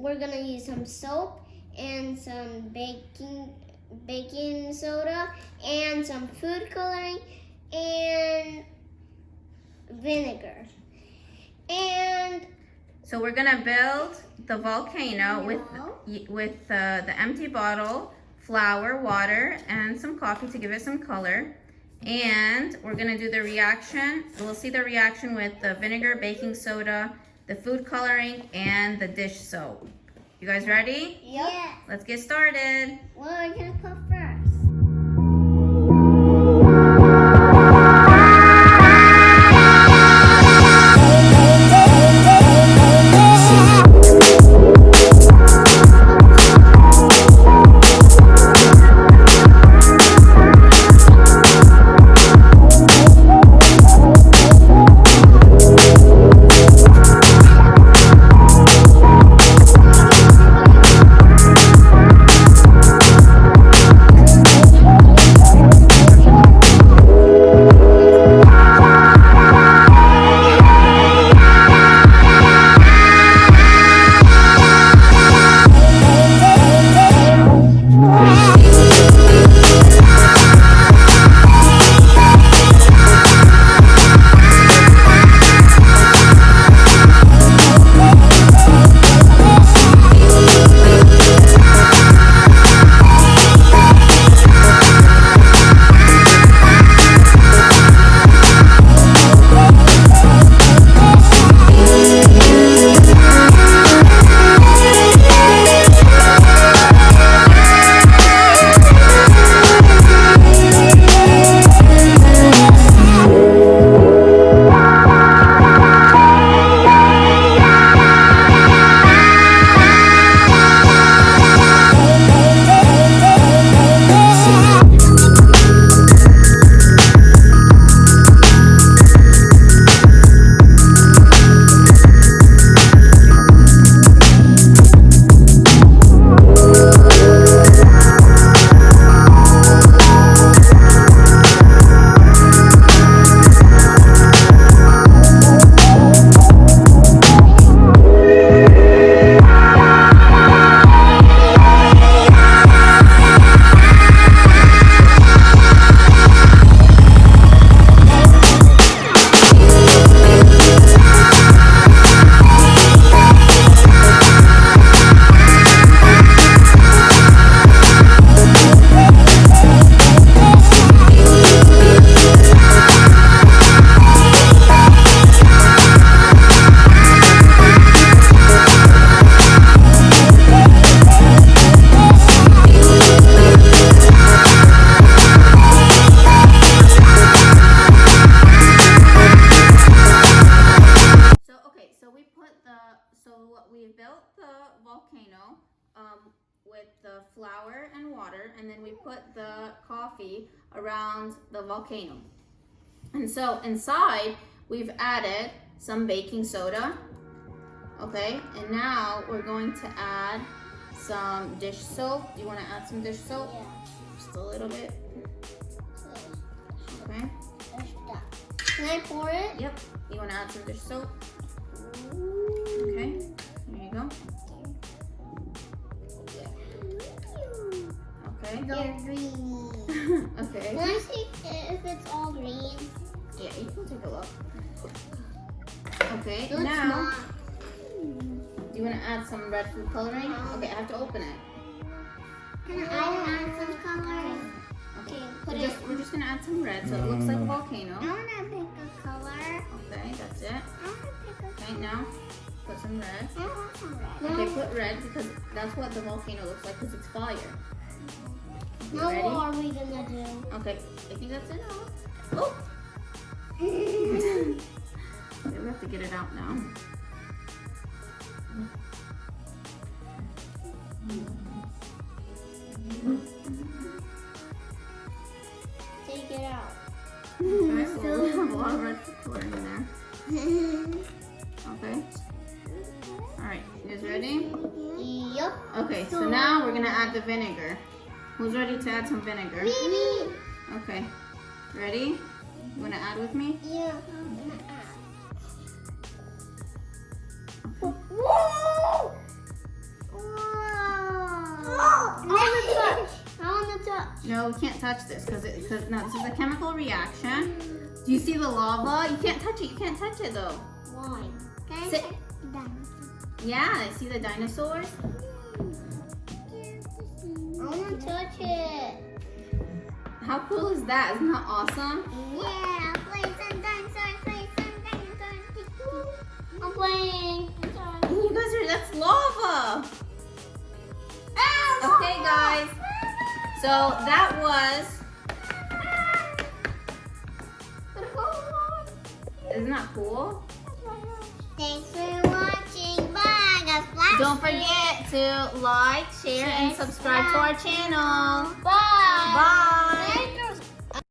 we're gonna use some soap and some baking soda and some food coloring and vinegar. And so we're gonna build the volcano with the empty bottle, flour, water, and some coffee to give it some color. And we're gonna do the reaction. We'll see the reaction with the vinegar, baking soda, the food coloring, and the dish soap. You guys ready? Yep. Yeah. Let's get started. What are we gonna put first? We built the volcano with the flour and water, and then we put the coffee around the volcano. And so inside we've added some baking soda, okay? And now we're going to add some dish soap. Do you want to add some dish soap? Yeah. Just a little bit. Okay. Can I pour it? Yep. You want to add some dish soap? Okay. Here you go. Okay. They're green. Okay. Can I see if it's all green? Yeah, you can take a look. Okay, No, now, it's not. do you want to add some red food coloring? Okay, I have to open it. Can I add some colors? Okay, we're just going to add some red so it looks like a volcano. I want to pick a color. Okay, that's it. I want to pick a Okay, now put some red. I want some red. Okay, put red because that's what the volcano looks like because it's fire. You Now ready? what are we going to do? Okay, I think that's enough. Oh! Okay, we have to get it out now. Take it out. Okay, so we have a lot of red food coloring in there. Okay. Alright, you guys ready? Yep. Okay, so now we're gonna add the vinegar. Who's ready to add some vinegar? Me. Okay. Ready? You wanna add with me? Yeah. Whoa! No, we can't touch this because no, this is a chemical reaction. Do you see the lava? You can't touch it. You can't touch it though. Why? Can I Sit. touch the dinosaur? Yeah, see the dinosaurs? I want to touch it. How cool is that? Isn't that awesome? Yeah, play some dinosaurs, play some dinosaurs. I'm playing. You guys are, that's lava. Ah, Okay, guys. So that was, isn't that cool? Thanks for watching. Bye, guys. Don't forget to like, share, and subscribe to our channel. Bye.